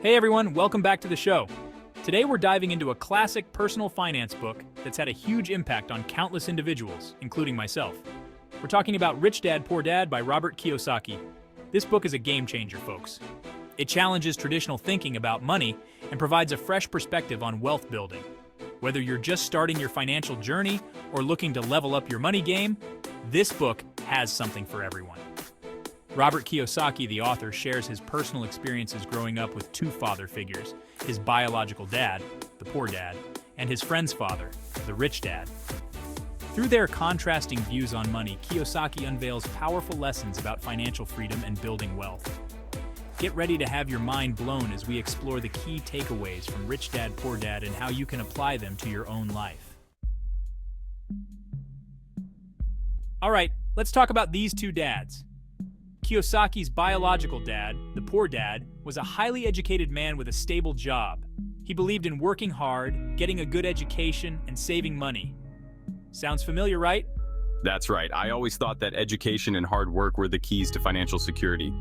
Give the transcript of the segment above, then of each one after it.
Hey everyone, welcome back to the show. Today we're diving into a classic personal finance book that's had a huge impact on countless individuals, including myself. We're talking about Rich Dad, Poor Dad by Robert Kiyosaki. This book is a game changer, folks. It challenges traditional thinking about money and provides a fresh perspective on wealth building. Whether you're just starting your financial journey or looking to level up your money game, this book has something for everyone. Robert Kiyosaki, the author, shares his personal experiences growing up with two father figures, his biological dad, the poor dad, and his friend's father, the rich dad. Through their contrasting views on money, Kiyosaki unveils powerful lessons about financial freedom and building wealth. Get ready to have your mind blown as we explore the key takeaways from Rich Dad, Poor Dad and how you can apply them to your own life. All right, let's talk about these two dads. Kiyosaki's biological dad, the poor dad, was a highly educated man with a stable job. He believed in working hard, getting a good education, and saving money. Sounds familiar, right? That's right. I always thought that education and hard work were the keys to financial security.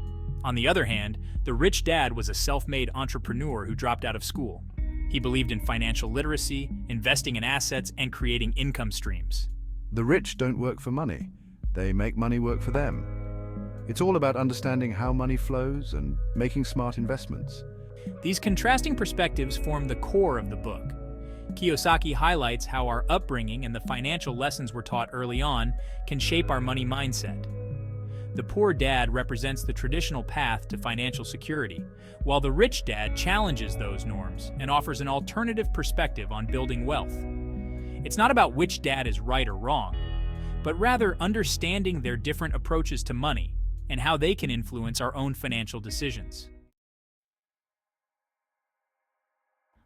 On the other hand, the rich dad was a self-made entrepreneur who dropped out of school. He believed in financial literacy, investing in assets, and creating income streams. The rich don't work for money. They make money work for them. It's all about understanding how money flows and making smart investments. These contrasting perspectives form the core of the book. Kiyosaki highlights how our upbringing and the financial lessons we're taught early on can shape our money mindset. The poor dad represents the traditional path to financial security, while the rich dad challenges those norms and offers an alternative perspective on building wealth. It's not about which dad is right or wrong, but rather understanding their different approaches to money and how they can influence our own financial decisions.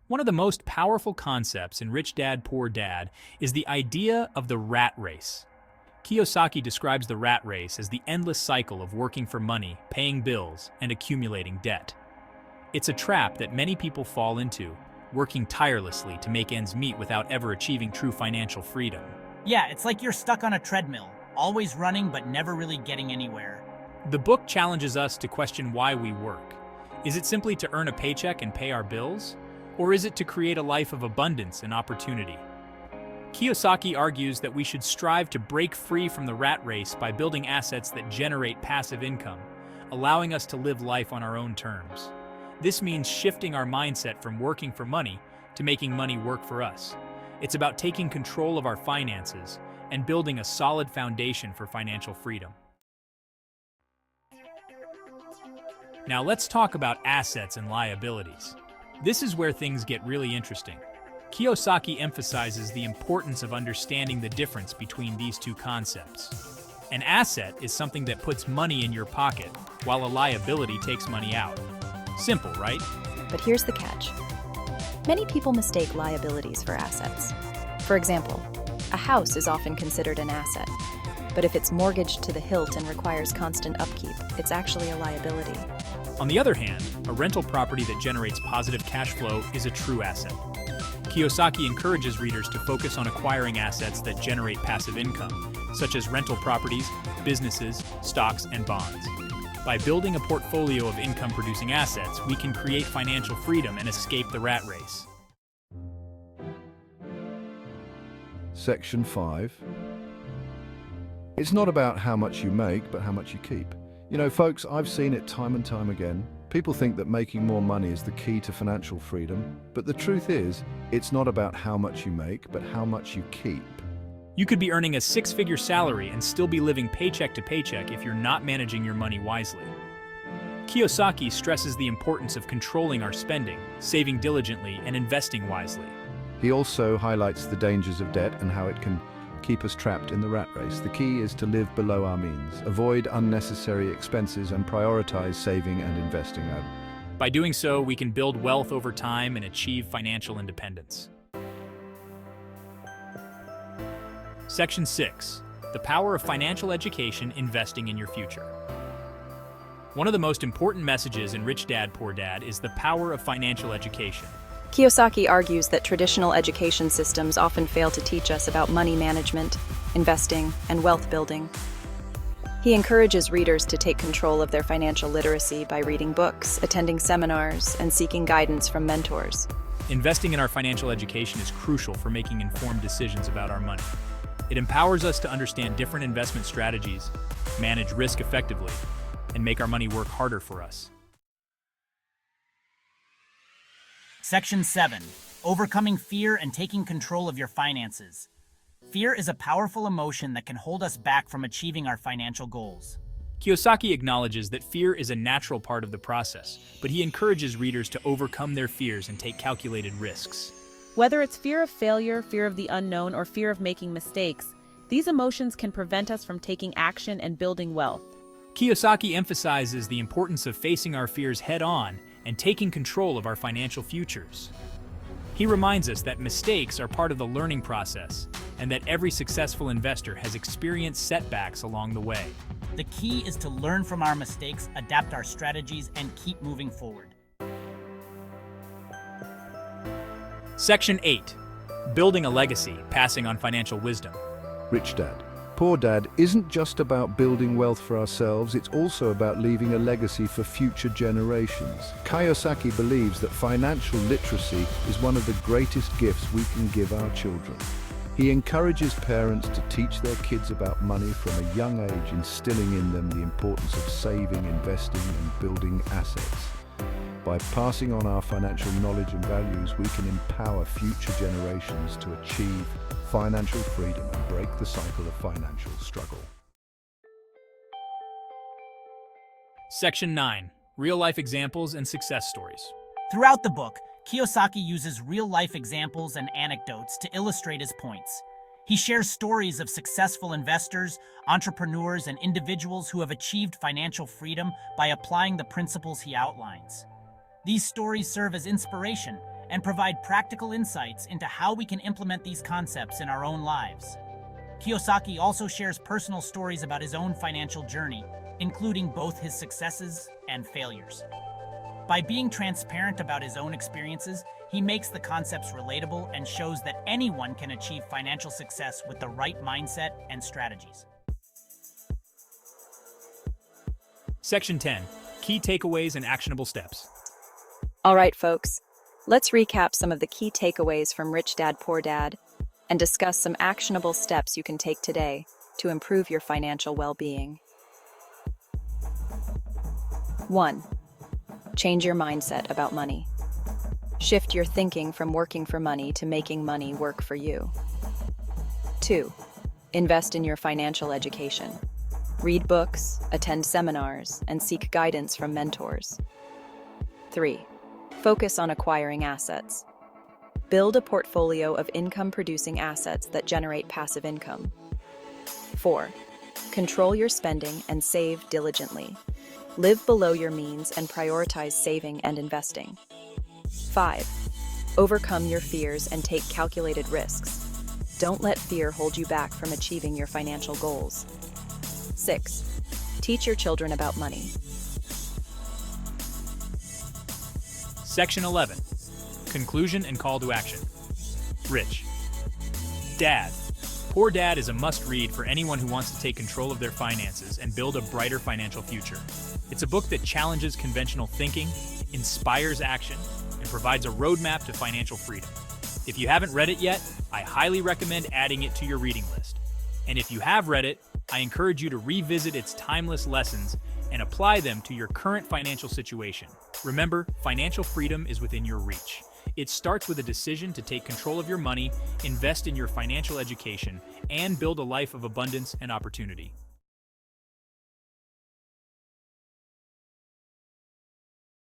One of the most powerful concepts in Rich Dad, Poor Dad is the idea of the rat race. Kiyosaki describes the rat race as the endless cycle of working for money, paying bills, and accumulating debt. It's a trap that many people fall into, working tirelessly to make ends meet without ever achieving true financial freedom. Yeah, it's like you're stuck on a treadmill, always running but never really getting anywhere. The book challenges us to question why we work. Is it simply to earn a paycheck and pay our bills? Or is it to create a life of abundance and opportunity? Kiyosaki argues that we should strive to break free from the rat race by building assets that generate passive income, allowing us to live life on our own terms. This means shifting our mindset from working for money to making money work for us. It's about taking control of our finances and building a solid foundation for financial freedom. Now let's talk about assets and liabilities. This is where things get really interesting. Kiyosaki emphasizes the importance of understanding the difference between these two concepts. An asset is something that puts money in your pocket, while a liability takes money out. Simple, right? But here's the catch. Many people mistake liabilities for assets. For example, a house is often considered an asset, but if it's mortgaged to the hilt and requires constant upkeep, it's actually a liability. On the other hand, a rental property that generates positive cash flow is a true asset. Kiyosaki encourages readers to focus on acquiring assets that generate passive income, such as rental properties, businesses, stocks, and bonds. By building a portfolio of income-producing assets, we can create financial freedom and escape the rat race. Section 5. It's not about how much you make, but how much you keep. You know, folks, I've seen it time and time again. People think that making more money is the key to financial freedom, but the truth is, it's not about how much you make, but how much you keep. You could be earning a six-figure salary and still be living paycheck to paycheck if you're not managing your money wisely. Kiyosaki stresses the importance of controlling our spending, saving diligently, and investing wisely. He also highlights the dangers of debt and how it can keep us trapped in the rat race. The key is to live below our means, avoid unnecessary expenses, and prioritize saving and investing. By doing so, we can build wealth over time and achieve financial independence. Section 6. The power of financial education, investing in your future. One of the most important messages in Rich Dad, Poor Dad is the power of financial education. Kiyosaki argues that traditional education systems often fail to teach us about money management, investing, and wealth building. He encourages readers to take control of their financial literacy by reading books, attending seminars, and seeking guidance from mentors. Investing in our financial education is crucial for making informed decisions about our money. It empowers us to understand different investment strategies, manage risk effectively, and make our money work harder for us. Section 7. Overcoming fear and taking control of your finances. Fear is a powerful emotion that can hold us back from achieving our financial goals. Kiyosaki acknowledges that fear is a natural part of the process, but he encourages readers to overcome their fears and take calculated risks. Whether it's fear of failure, fear of the unknown, or fear of making mistakes, these emotions can prevent us from taking action and building wealth. Kiyosaki emphasizes the importance of facing our fears head-on and taking control of our financial futures. He reminds us that mistakes are part of the learning process and that every successful investor has experienced setbacks along the way. The key is to learn from our mistakes, adapt our strategies, and keep moving forward. Section 8. Building a legacy, passing on financial wisdom. Rich Dad, Poor Dad isn't just about building wealth for ourselves, it's also about leaving a legacy for future generations. Kiyosaki believes that financial literacy is one of the greatest gifts we can give our children. He encourages parents to teach their kids about money from a young age, instilling in them the importance of saving, investing, and building assets. By passing on our financial knowledge and values, we can empower future generations to achieve financial freedom and break the cycle of financial struggle. Section 9. Real-life examples and success stories. Throughout the book, Kiyosaki uses real-life examples and anecdotes to illustrate his points. He shares stories of successful investors, entrepreneurs, and individuals who have achieved financial freedom by applying the principles he outlines. These stories serve as inspiration and provide practical insights into how we can implement these concepts in our own lives. Kiyosaki also shares personal stories about his own financial journey, including both his successes and failures. By being transparent about his own experiences, he makes the concepts relatable and shows that anyone can achieve financial success with the right mindset and strategies. Section 10. Key takeaways and actionable steps. All right, folks, let's recap some of the key takeaways from Rich Dad, Poor Dad and discuss some actionable steps you can take today to improve your financial well-being. 1. Change your mindset about money. Shift your thinking from working for money to making money work for you. 2. Invest in your financial education. Read books, attend seminars, and seek guidance from mentors. 3. Focus on acquiring assets. Build a portfolio of income-producing assets that generate passive income. 4. Control your spending and save diligently. Live below your means and prioritize saving and investing. 5. Overcome your fears and take calculated risks. Don't let fear hold you back from achieving your financial goals. 6. Teach your children about money. Section 11. Conclusion and call to action. Rich Dad, Poor Dad is a must-read for anyone who wants to take control of their finances and build a brighter financial future. It's a book that challenges conventional thinking, inspires action, and provides a roadmap to financial freedom. If you haven't read it yet, I highly recommend adding it to your reading list. And if you have read it, I encourage you to revisit its timeless lessons and apply them to your current financial situation. Remember, financial freedom is within your reach. It starts with a decision to take control of your money, invest in your financial education, and build a life of abundance and opportunity.